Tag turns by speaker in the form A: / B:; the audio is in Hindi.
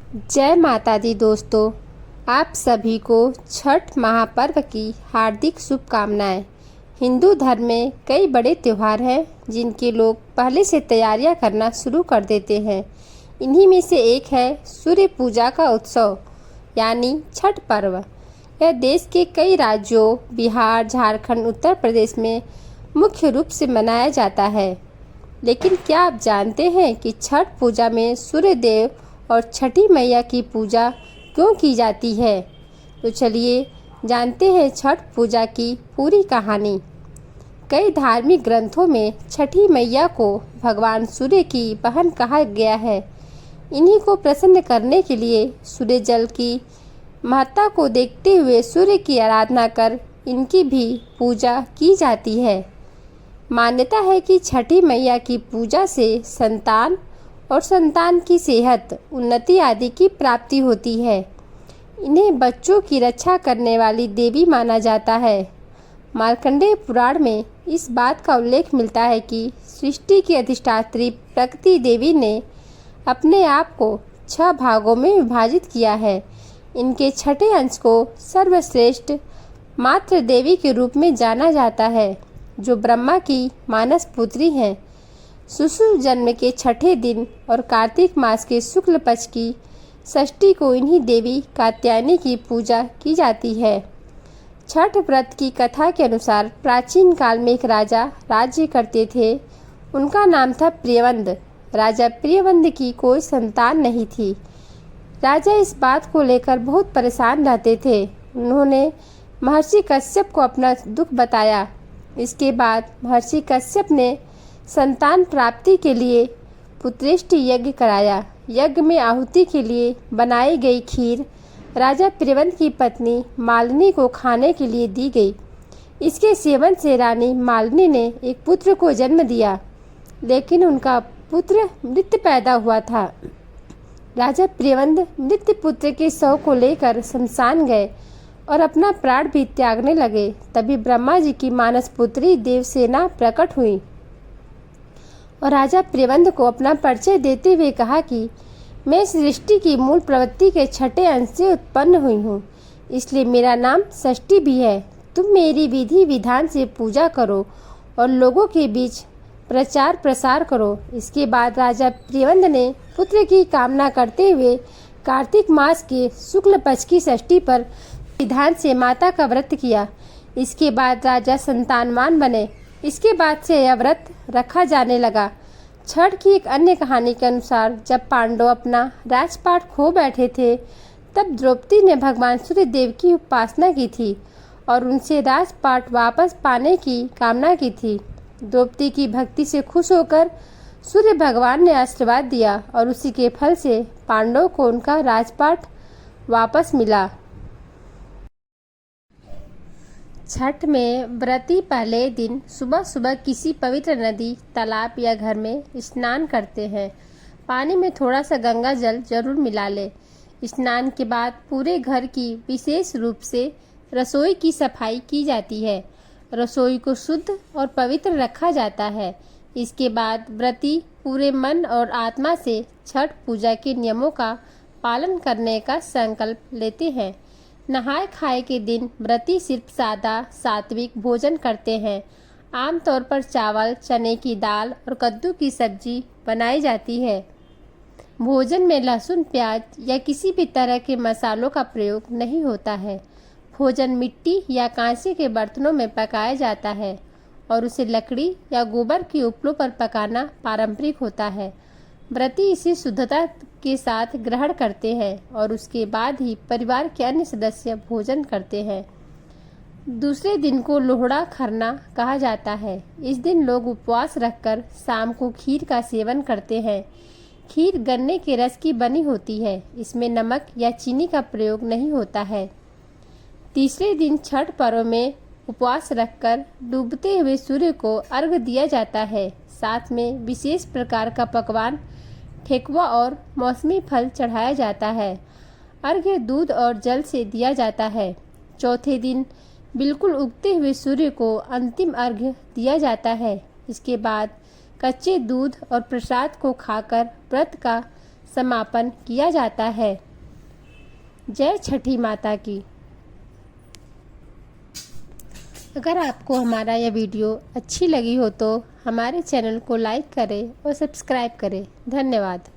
A: जय माता दी दोस्तों। आप सभी को छठ महापर्व की हार्दिक शुभकामनाएं। हिंदू धर्म में कई बड़े त्यौहार हैं जिनके लोग पहले से तैयारियां करना शुरू कर देते हैं। इन्हीं में से एक है सूर्य पूजा का उत्सव यानी छठ पर्व। यह देश के कई राज्यों बिहार, झारखंड, उत्तर प्रदेश में मुख्य रूप से मनाया जाता है। लेकिन क्या आप जानते हैं कि छठ पूजा में सूर्य देव और छठी मैया की पूजा क्यों की जाती है? तो चलिए जानते हैं छठ पूजा की पूरी कहानी। कई धार्मिक ग्रंथों में छठी मैया को भगवान सूर्य की बहन कहा गया है। इन्हीं को प्रसन्न करने के लिए सूर्य जल की महत्ता को देखते हुए सूर्य की आराधना कर इनकी भी पूजा की जाती है। मान्यता है कि छठी मैया की पूजा से संतान और संतान की सेहत, उन्नति आदि की प्राप्ति होती है। इन्हें बच्चों की रक्षा करने वाली देवी माना जाता है। मार्कंडेय पुराण में इस बात का उल्लेख मिलता है कि सृष्टि की अधिष्ठात्री प्रकृति देवी ने अपने आप को 6 भागों में विभाजित किया है। इनके छठे अंश को सर्वश्रेष्ठ मातृ देवी के रूप में जाना जाता है, जो ब्रह्मा की मानस पुत्री हैं। शिशु जन्म के छठे दिन और कार्तिक मास के शुक्ल पक्ष की षष्ठी को इन्हीं देवी कात्यायनी की पूजा की जाती है। छठ व्रत की कथा के अनुसार प्राचीन काल में एक राजा राज्य करते थे। उनका नाम था प्रियवंद। राजा प्रियवंद की कोई संतान नहीं थी। राजा इस बात को लेकर बहुत परेशान रहते थे। उन्होंने महर्षि कश्यप को अपना दुख बताया। इसके बाद महर्षि कश्यप ने संतान प्राप्ति के लिए पुत्रेष्टि यज्ञ कराया। यज्ञ में आहुति के लिए बनाई गई खीर राजा प्रियवंत की पत्नी मालिनी को खाने के लिए दी गई। इसके सेवन से रानी मालिनी ने एक पुत्र को जन्म दिया, लेकिन उनका पुत्र मृत पैदा हुआ था। राजा प्रियवंत मृत पुत्र के शव को लेकर शमशान गए और अपना प्राण भी त्यागने लगे। तभी ब्रह्मा जी की मानस पुत्री देवसेना प्रकट हुई और राजा प्रियवंत को अपना परिचय देते हुए कहा कि मैं सृष्टि की मूल प्रवृत्ति के छठे अंश से उत्पन्न हुई हूँ, इसलिए मेरा नाम षष्ठी भी है। तुम मेरी विधि विधान से पूजा करो और लोगों के बीच प्रचार प्रसार करो। इसके बाद राजा प्रियवंत ने पुत्र की कामना करते हुए कार्तिक मास के शुक्ल पक्ष की षष्ठी पर विधान से माता का व्रत किया। इसके बाद राजा संतानवान बने। इसके बाद से यह व्रत रखा जाने लगा। छठ की एक अन्य कहानी के अनुसार जब पांडव अपना राजपाट खो बैठे थे, तब द्रौपदी ने भगवान सूर्य देव की उपासना की थी और उनसे राजपाट वापस पाने की कामना की थी। द्रौपदी की भक्ति से खुश होकर सूर्य भगवान ने आशीर्वाद दिया और उसी के फल से पांडवों को उनका राजपाट वापस मिला। छठ में व्रती पहले दिन सुबह सुबह किसी पवित्र नदी, तालाब या घर में स्नान करते हैं। पानी में थोड़ा सा गंगा जल जरूर मिला ले। स्नान के बाद पूरे घर की विशेष रूप से रसोई की सफाई की जाती है। रसोई को शुद्ध और पवित्र रखा जाता है। इसके बाद व्रती पूरे मन और आत्मा से छठ पूजा के नियमों का पालन करने का संकल्प लेते हैं। नहाय खाए के दिन व्रती सिर्फ सादा सात्विक भोजन करते हैं। आमतौर पर चावल, चने की दाल और कद्दू की सब्जी बनाई जाती है। भोजन में लहसुन, प्याज या किसी भी तरह के मसालों का प्रयोग नहीं होता है। भोजन मिट्टी या कांसे के बर्तनों में पकाया जाता है और उसे लकड़ी या गोबर के उपलों पर पकाना पारंपरिक होता है। व्रती इसे शुद्धता के साथ ग्रहण करते हैं और उसके बाद ही परिवार के अन्य सदस्य भोजन करते हैं। दूसरे दिन को लोहड़ा खरना कहा जाता है। इस दिन लोग उपवास रखकर शाम को खीर का सेवन करते हैं। खीर गन्ने के रस की बनी होती है। इसमें नमक या चीनी का प्रयोग नहीं होता है। तीसरे दिन छठ पर्व में उपवास रखकर डूबते हुए सूर्य को अर्घ्य दिया जाता है। साथ में विशेष प्रकार का पकवान, ठेकुआ और मौसमी फल चढ़ाया जाता है। अर्घ्य दूध और जल से दिया जाता है। चौथे दिन बिल्कुल उगते हुए सूर्य को अंतिम अर्घ्य दिया जाता है। इसके बाद कच्चे दूध और प्रसाद को खाकर व्रत का समापन किया जाता है। जय छठी माता की। अगर आपको हमारा यह वीडियो अच्छी लगी हो तो हमारे चैनल को लाइक करें और सब्सक्राइब करें। धन्यवाद।